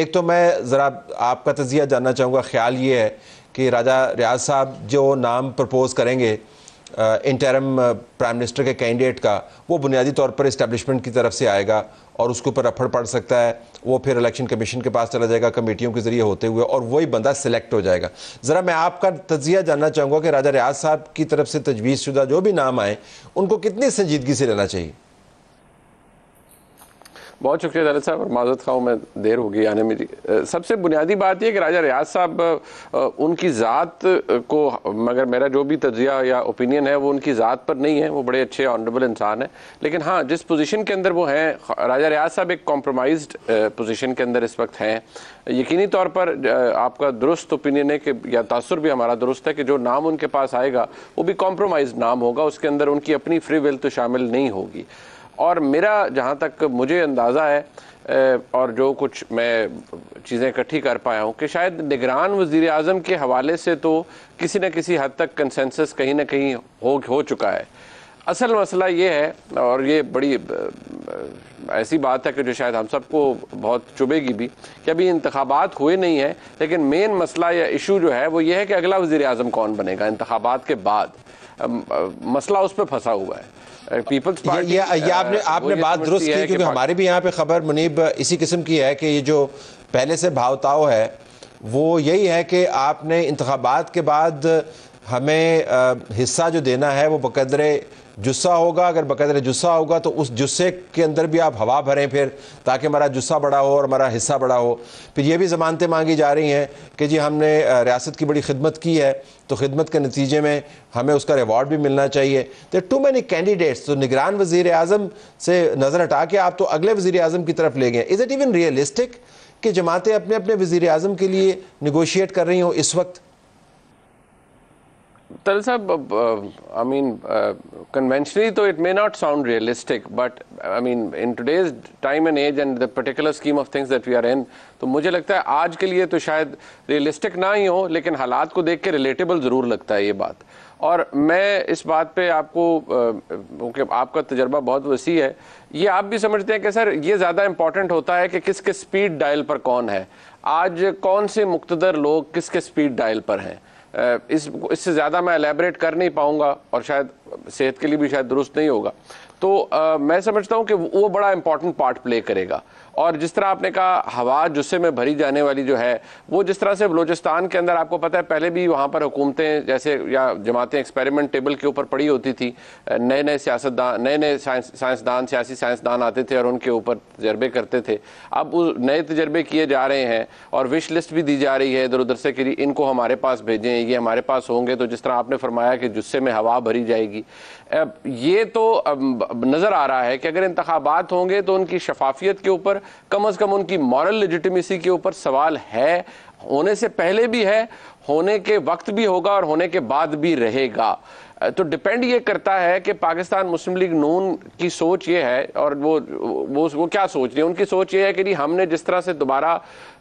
एक तो मैं ज़रा आपका तज़िया जानना चाहूँगा। ख्याल ये है कि राजा रियाज साहब जो नाम प्रपोज करेंगे इंटरम प्राइम मिनिस्टर के कैंडिडेट का, वो बुनियादी तौर पर इस्टेब्लिशमेंट की तरफ से आएगा और उसके ऊपर रफड़ पड़ सकता है। वो फिर इलेक्शन कमीशन के पास चला जाएगा कमेटियों के ज़रिए होते हुए, और वही बंदा सिलेक्ट हो जाएगा। ज़रा मैं आपका तज़िया जानना चाहूँगा कि राजा रियाज साहब की तरफ से तजवीज़ शुदा जो भी नाम आए उनको कितनी संजीदगी से लेना चाहिए। बहुत शुक्रिया दरअसल साहब, और माजरत खाऊं मैं देर हो गई आने में। सबसे बुनियादी बात यह कि राजा रियाज साहब उनकी ज़ात को, मगर मेरा जो भी तजिया या ओपिनियन है वो उनकी ज़ात पर नहीं है। वो बड़े अच्छे ऑनरेबल इंसान हैं, लेकिन हाँ, जिस पोजीशन के अंदर वो हैं, राजा रियाज साहब एक कॉम्प्रोमाइज्ड पोजीशन के अंदर इस वक्त हैं। यकीनी तौर पर आपका दुरुस्त ओपिनियन है कि, या तासुर भी हमारा दुरुस्त है कि जो नाम उनके पास आएगा वो भी कॉम्प्रोमाइज्ड नाम होगा, उसके अंदर उनकी अपनी फ्री विल तो शामिल नहीं होगी। और मेरा जहाँ तक मुझे अंदाज़ा है और जो कुछ मैं चीज़ें इकट्ठी कर पाया हूँ कि शायद निगरान वज़ीर आज़म के हवाले से तो किसी न किसी हद तक कंसेंसस कहीं ना कहीं हो चुका है। असल मसला ये है, और ये बड़ी ऐसी बात है कि जो शायद हम सबको बहुत चुभेगी भी, कि अभी इंतखाबात हुए नहीं है, लेकिन मेन मसला या इशू जो है वो ये है कि अगला वज़ीर आज़म कौन बनेगा इंतखाबात के बाद। मसला उस पर फंसा हुआ है। पीपल्स पार्टी ये आपने बात दुरुस्त की, क्योंकि हमारे भी यहाँ पे खबर मुनीब इसी किस्म की है कि ये जो पहले से भावताव है वो यही है कि आपने इंतखाबात के बाद हमें हिस्सा जो देना है वो बकदरे जुस्सा होगा। अगर बकदरे जुस्सा होगा तो उस जुस्से के अंदर भी आप हवा भरें फिर, ताकि हमारा जुस्सा बड़ा हो और हमारा हिस्सा बड़ा हो। फिर ये भी ज़मानतें मांगी जा रही हैं कि जी हमने रियासत की बड़ी खिदमत की है, तो खिदमत के नतीजे में हमें उसका रिवॉर्ड भी मिलना चाहिए। तो टू मैनी कैंडिडेट्स, तो निगरान वज़ीर आज़म से नज़र हटा के आप तो अगले वज़ीर आज़म की तरफ ले गए। इज़ इट इवन रियलिस्टिक कि जमातें अपने अपने वज़ीर आज़म के लिए निगोशिएट कर रही हों इस वक्त? Tal sab, I mean, conventionally, though it may not sound realistic, but I mean, in today's time and age and the particular scheme of things that we are in, तो मुझे लगता है आज के लिए तो शायद रियलिस्टिक ना ही हो, लेकिन हालात को देख के रिलेटेबल ज़रूर लगता है ये बात। और मैं इस बात पे आपको, क्योंकि आपका तजर्बा बहुत वसी है, ये आप भी समझते हैं कि सर ये ज़्यादा इंपॉर्टेंट होता है कि किसके स्पीड डायल पर कौन है, आज कौन से मुक्तदर लोग किसके स्पीड डायल पर हैं। इससे ज़्यादा मैं एलैबोरेट कर नहीं पाऊंगा और शायद सेहत के लिए भी शायद दुरुस्त नहीं होगा। तो मैं समझता हूं कि वो बड़ा इंपॉर्टेंट पार्ट प्ले करेगा। और जिस तरह आपने कहा हवा जुस्से में भरी जाने वाली जो है, वो जिस तरह से बलूचिस्तान के अंदर आपको पता है पहले भी वहाँ पर हुकूमतें जैसे या जमातें एक्सपेरिमेंट टेबल के ऊपर पड़ी होती थी, नए नए सियासतदान, नए नए साइंसदान, सियासी साइंसदान आते थे और उनके ऊपर तजर्बे करते थे। अब वो नए तजर्बे किए जा रहे हैं और विश लिस्ट भी दी जा रही है इधर उधर से कि इनको हमारे पास भेजें, ये हमारे पास होंगे। तो जिस तरह आपने फरमाया कि जुस्से में हवा भरी जाएगी, ये तो नज़र आ रहा है कि अगर इंतखाबात होंगे तो उनकी शफाफियत के ऊपर, कम अज़ कम उनकी मॉरल लेजिटिमेसी के ऊपर सवाल है। होने से पहले भी है, होने के वक्त भी होगा और होने के बाद भी रहेगा। तो डिपेंड ये करता है कि पाकिस्तान मुस्लिम लीग नून की सोच ये है, और वो क्या सोच रही है। उनकी सोच ये है कि हमने जिस तरह से दोबारा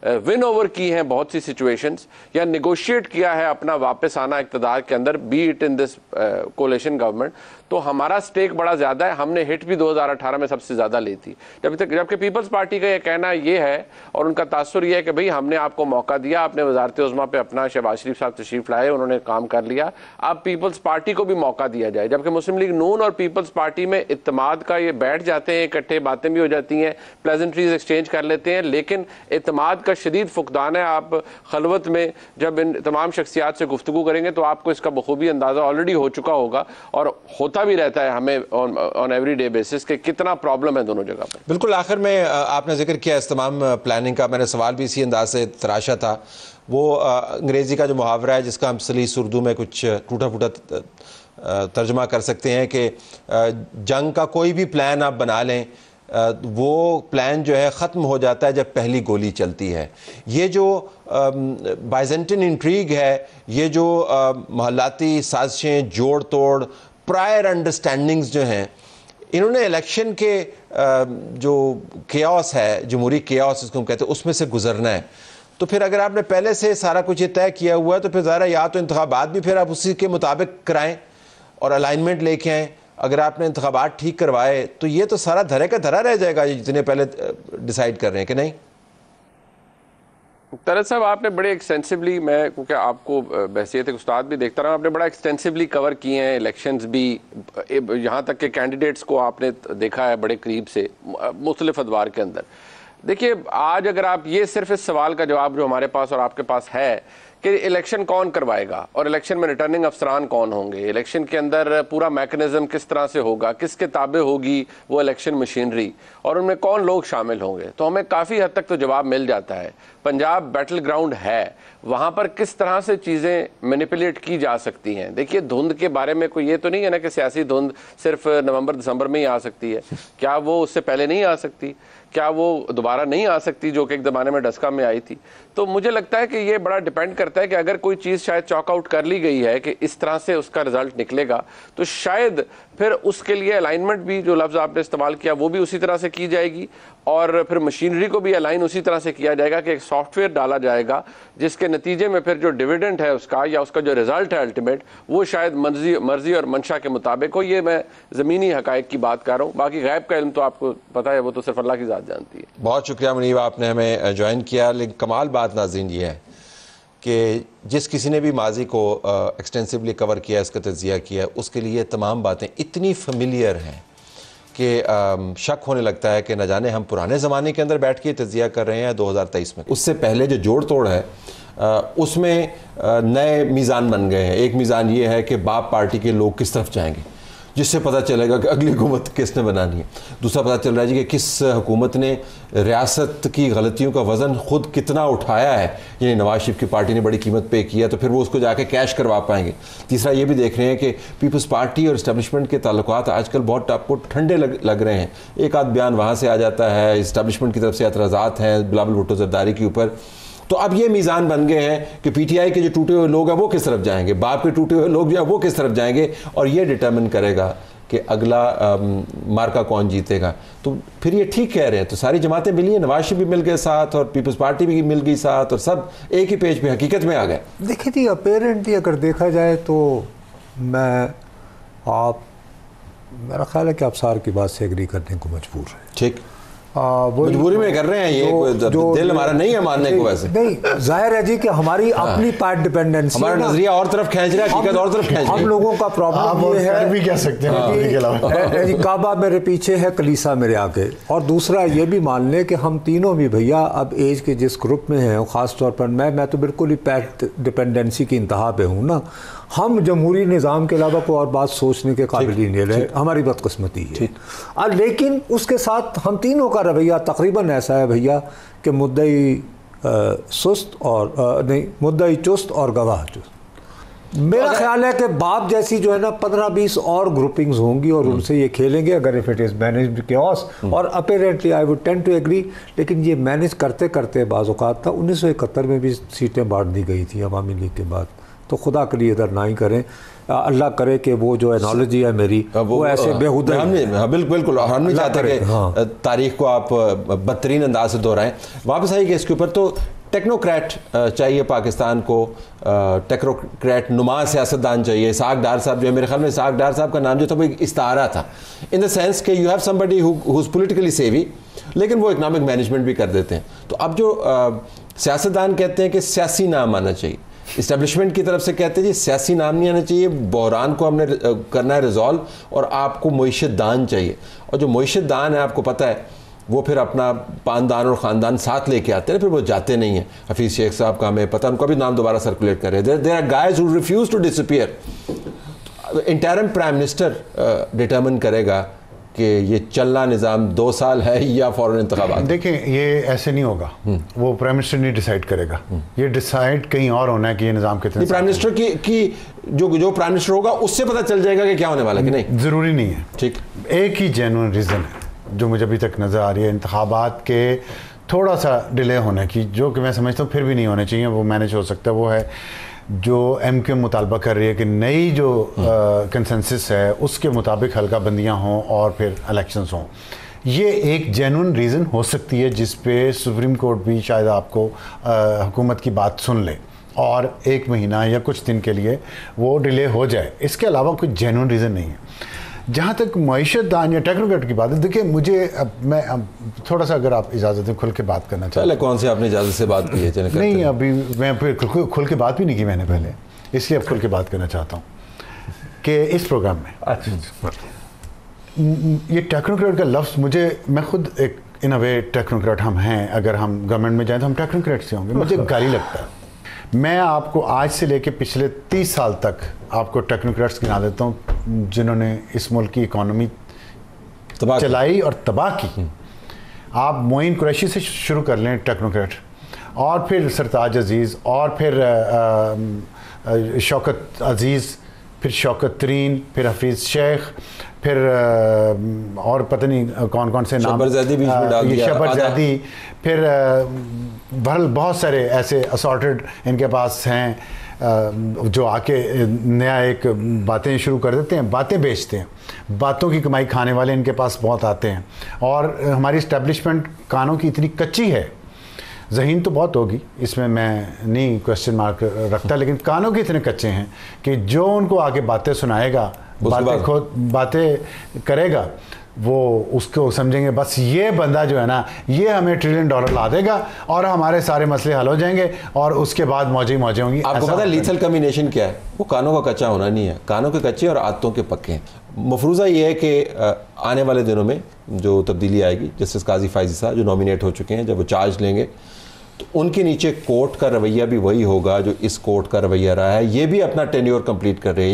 विन ओवर की हैं बहुत सी सिचुएशंस, या नेगोशिएट किया है अपना वापस आना इक़्तिदार के अंदर, B it in this coalition government, तो हमारा स्टेक बड़ा ज़्यादा है। हमने हिट भी 2018 में सबसे ज़्यादा ली थी, जबकि पीपल्स पार्टी का ये कहना ये है और उनका तासुर ये है कि भाई हमने आपको मौका दिया, आपने वज़ारत उज़्मा पे अपना शहबाज शरीफ साहब तशरीफ लाए, उन्होंने काम कर लिया, अब पीपल्स पार्टी को भी मौका दिया जाए। जबकि मुस्लिम लीग नून और पीपल्स पार्टी में इत्तेमाद का ये बैठ जाते हैं इकट्ठे, बातें भी हो जाती हैं, प्लेजेंट्रीज एक्सचेंज कर लेते हैं, लेकिन इत्तेमाद का शदीद फुकदान है। आप खलवत में जब इन तमाम शख्सियात से गुफ्तगू करेंगे तो आपको इसका बखूबी अंदाज़ा ऑलरेडी हो चुका होगा, और होता भी रहता है हमें ऑन एवरी डे बेसिस के कितना प्रॉब्लम है दोनों जगह पर। बिल्कुल। आखिर में आपने जिक्र किया इस तमाम प्लानिंग का, मैंने सवाल भी इसी अंदाज से तराशा था। वो अंग्रेज़ी का जो मुहावरा है जिसका हम सलीस उर्दू में कुछ टूटा फूटा तर्जमा कर सकते हैं कि जंग का कोई भी प्लान आप बना लें, वो प्लान जो है ख़त्म हो जाता है जब पहली गोली चलती है। ये जो बाइजेंटिन इंट्रीग है, ये जो महल्लाती साजिशें, जोड़ तोड़, प्रायर अंडरस्टैंडिंग्स जो हैं, इन्होंने इलेक्शन के जो केओस है, जमहूरी केओस जिसको हम कहते हैं, उसमें से गुजरना है। तो फिर अगर आपने पहले से सारा कुछ ये तय किया हुआ है तो फिर ज़रा या तो इंतखाबात भी फिर आप उसी के मुताबिक कराएं और अलाइनमेंट लेके आएँ। अगर आपने इंतखाबात ठीक करवाए तो ये तो सारा धरे का धरा रह जाएगा, जितने पहले डिसाइड कर रहे हैं कि नहीं। तरस साहब, आपने बड़े एक्सटेंसिवली, मैं क्योंकि आपको बहसियत एक उस्ताद भी देखता रहा, आपने बड़ा एक्सटेंसिवली कवर किए हैं इलेक्शंस भी, यहाँ तक के कैंडिडेट्स को आपने देखा है बड़े करीब से मुख्तलिफ अदवार के अंदर। देखिए, आज अगर आप ये सिर्फ इस सवाल का जवाब जो हमारे पास और आपके पास है कि इलेक्शन कौन करवाएगा और इलेक्शन में रिटर्निंग अफसरान कौन होंगे, इलेक्शन के अंदर पूरा मैकेनिज्म किस तरह से होगा, किसके ताबे होगी वो इलेक्शन मशीनरी, और उनमें कौन लोग शामिल होंगे, तो हमें काफ़ी हद तक तो जवाब मिल जाता है। पंजाब बैटल ग्राउंड है, वहाँ पर किस तरह से चीज़ें मैनिपुलेट की जा सकती हैं। देखिए, धुंध के बारे में कोई ये तो नहीं है ना कि सियासी धुंध सिर्फ नवंबर दिसंबर में ही आ सकती है। क्या वो उससे पहले नहीं आ सकती? क्या वो दोबारा नहीं आ सकती जो कि एक ज़माने में डस्का में आई थी? तो मुझे लगता है कि ये बड़ा डिपेंड करता है कि अगर कोई चीज़ शायद चॉक आउट कर ली गई है कि इस तरह से उसका रिजल्ट निकलेगा, तो शायद फिर उसके लिए अलाइनमेंट भी, जो लफ्ज़ आपने इस्तेमाल किया, वो भी उसी तरह से की जाएगी, और फिर मशीनरी को भी अलाइन उसी तरह से किया जाएगा कि एक सॉफ्टवेयर डाला जाएगा जिसके नतीजे में फिर जो डिविडेंड है उसका या उसका जो रिजल्ट है अल्टीमेट, वो शायद मर्जी और मंशा के मुताबिक हो। ये मैं ज़मीनी हकायक की बात कर रहा हूँ, बाकी गैब का इल्म तो आपको पता है, वो तो सिर्फ अल्लाह की ज़ात जानती है। बहुत शुक्रिया मुनीब, आपने हमें ज्वाइन किया। लेकिन कमाल बात नाज़रीन ये है कि जिस किसी ने भी माजी को एक्सटेंसिवली कवर किया, इसका तज़िया किया, उसके लिए तमाम बातें इतनी फेमिलियर हैं कि शक होने लगता है कि न जाने हम पुराने ज़माने के अंदर बैठ के तज़िया कर रहे हैं 2023 में। उससे पहले जो जोड़ तोड़ है उसमें नए मीज़ान बन गए हैं। एक मीज़ान ये है कि बाप पार्टी के लोग किस तरफ जाएंगे, जिससे पता चलेगा कि अगली हुकूमत किसने बनानी है। दूसरा पता चल रहा है जी कि किस हुकूमत ने रियासत की गलतियों का वज़न खुद कितना उठाया है, यानी नवाज शरीफ की पार्टी ने बड़ी कीमत पे किया, तो फिर वो उसको जाके कैश करवा पाएंगे। तीसरा ये भी देख रहे हैं कि पीपल्स पार्टी और इस्टेब्लिशमेंट के ताल्लुकात आजकल बहुत आपको ठंडे लग रहे हैं। एक आध बयान वहाँ से आ जाता है, इस्टेब्लिशमेंट की तरफ से एतराज़ात हैं बिलावल भुट्टो ज़रदारी के ऊपर। तो अब ये मीज़ान बन गए हैं कि पीटीआई के जो टूटे हुए लोग हैं वो किस तरफ जाएंगे, बाप के टूटे हुए लोग जो है वो किस तरफ जाएंगे, और ये डिटर्मिन करेगा कि अगला मार्का कौन जीतेगा। तो फिर ये ठीक कह रहे हैं, तो सारी जमातें मिली हैं, नवाज शरीफ भी मिल गए साथ और पीपल्स पार्टी भी मिल गई साथ, और सब एक ही पेज पे हकीकत में आ गए। देखिए जी, अपेरेंटली अगर देखा जाए तो मेरा ख्याल है कि आप सार की बात से एग्री करने को मजबूर है। ठीक, मजबूरी में कर रहे हैं, ये दिल हमारा नहीं है मानने को। वैसे नहीं, जाहिर है जी कि हमारी अपनी पार्ट डिपेंडेंसी, हमारा नजरिया और तरफ खींच रहा है, हकीकत और तरफ खींच रही है। हम लोगों का प्रॉब्लम ये है, भी कह सकते हैं काबा मेरे पीछे है, कलीसा मेरे आगे। और दूसरा ये भी मान लें कि हम तीनों भी भैया अब एज के जिस ग्रुप में हैं, ख़ास तौर पर मैं तो बिल्कुल ही पैट डिपेंडेंसी की इंतहा पे हूँ ना। हम जमहूरी निज़ाम के अलावा कोई और बात सोचने के काबिल ही नहीं रहे, हमारी बदकिस्मती है। लेकिन उसके साथ हम तीनों का रवैया तकरीबन ऐसा है भैया कि मुद्दई सुस्त और नहीं, मुद्दई चुस्त और गवाह चुस्त। मेरा ख्याल है कि बाप जैसी जो है ना 15-20 और ग्रुपिंग्स होंगी और उनसे ये खेलेंगे अगर if it is managed chaos. और apparently I would tend to agree, लेकिन ये मैनेज करते करते बाज़ औक़ात था 1971 में भी सीटें बांट दी गई थी अवामी लीग के बाद। तो खुदा के लिए इधर ना ही करें, अल्लाह करे कि वो जो एनोलॉजी है मेरी वो ऐसे बेहुदा। बिल्कुल हम नहीं चाहते कि तारीख को आप बदतरीन अंदाज से दोहराएं। वापस आइए इसके ऊपर, तो टेक्नोक्रेट चाहिए पाकिस्तान को, टेक्नोक्रेट नुमा सियासतदान चाहिए। इसाक डार साहब जो है, मेरे ख्याल में इसाक डार साहब का नाम जो था वो एक इस्तारा था, इन द सेंस कि you have somebody who is politically सेवी, लेकिन वो इकनॉमिक मैनेजमेंट भी कर देते हैं। तो अब जो सियासतदान कहते हैं कि सियासी नाम आना चाहिए, इस्टेब्लिशमेंट की तरफ से कहते हैं जी सियासी नाम नहीं आना चाहिए, बहरान को हमने करना है रिजॉल्व, और आपको मईशत दान चाहिए। और जो मईशत दान है आपको पता है वो फिर अपना पानदान और ख़ानदान साथ लेके आते हैं, फिर वो जाते नहीं हैं। हफीज़ शेख साहब का हमें पता, उनका भी नाम दोबारा सर्कुलेट कर रहे हैं। There are guys who refuse to disappear. Interim prime minister determine करेगा कि ये चलना निज़ाम 2 साल है या फ़ौरन इंतखाबात। देखें, ये ऐसे नहीं होगा, वो प्राइम मिनिस्टर नहीं डिसाइड करेगा, ये डिसाइड कहीं और होना है कि ये निज़ाम कितने। प्राइम मिनिस्टर की जो प्राइम मिनिस्टर होगा उससे पता चल जाएगा कि क्या होने वाला है कि नहीं। ज़रूरी नहीं है। ठीक, एक ही जेन्युइन रीज़न है जो मुझे अभी तक नज़र आ रही है इंतखाबात के थोड़ा सा डिले होने की, जो कि मैं समझता हूँ फिर भी नहीं होने चाहिए, वो मैनेज हो सकता है। वो है जो एमक्यू मुतालबा कर रही है कि नई जो कंसेंसस है उसके मुताबिक हल्का बंदियाँ हों और फिर इलेक्शंस हों। ये एक जेन्युइन रीज़न हो सकती है जिस पे सुप्रीम कोर्ट भी शायद आपको हुकूमत की बात सुन ले और 1 महीना या कुछ दिन के लिए वो डिले हो जाए। इसके अलावा कोई जेन्युइन रीज़न नहीं है। जहाँ तक मईशतदान या टेक्नोक्रेट की बात है, देखिए मुझे मैं थोड़ा सा, अगर आप इजाज़त दें, खुल के बात करना चाहता हूँ। पहले कौन से आपने इजाज़त से बात की है? नहीं, अभी मैं फिर खुल के बात भी नहीं की मैंने पहले, इसलिए अब खुल के बात करना चाहता हूँ कि इस प्रोग्राम में ये टेक्नोक्रेट का लफ्ज़ मुझे, मैं खुद एक इन अ वे टेक्नोक्रेट हम हैं, अगर हम गवर्नमेंट में जाएं तो हम टेक्नोक्रेट से होंगे, मुझे गाली लगता है। मैं आपको आज से लेके पिछले 30 साल तक आपको टेक्नोक्रेट्स गिना देता हूँ जिन्होंने इस मुल्क की इकॉनमी चलाई और तबाह की। आप मोइन कुरैशी से शुरू कर लें टेक्नोक्रेट, और फिर सरताज अजीज़, और फिर शौकत अजीज़, फिर शौकत तरीन, फिर हफीज़ शेख, फिर और पता नहीं कौन कौन से नाम, शबरज़ैदी, फिर बहुत सारे ऐसे असॉर्टेड इनके पास हैं जो आके नया एक बातें शुरू कर देते हैं, बातें बेचते हैं, बातों की कमाई खाने वाले इनके पास बहुत आते हैं। और हमारी इस्टेब्लिशमेंट कानों की इतनी कच्ची है, ज़हीन तो बहुत होगी, इसमें मैं नहीं क्वेश्चन मार्क रखता, लेकिन कानों के इतने कच्चे हैं कि जो उनको आगे बातें सुनाएगा, बातें करेगा, वो उसको समझेंगे बस ये बंदा जो है ना, ये हमें $1 ट्रिलियन ला देगा और हमारे सारे मसले हल हो जाएंगे और उसके बाद मौजें होंगी। आपको पता है लीथल कम्बिनेशन क्या है? वो कानों का कच्चा होना नहीं है, कानों के कच्चे और आदतों के पक्के हैं। मफरूज़ा ये है कि आने वाले दिनों में जो तब्दीली आएगी, जस्टिस काजी फाइज़ी साहब जो नॉमिनेट हो चुके हैं, जब वो चार्ज लेंगे तो उनके नीचे कोर्ट का रवैया भी वही होगा जो इस कोर्ट का रवैया रहा है। ये भी अपना टेन्योर कंप्लीट कर रहे हैं।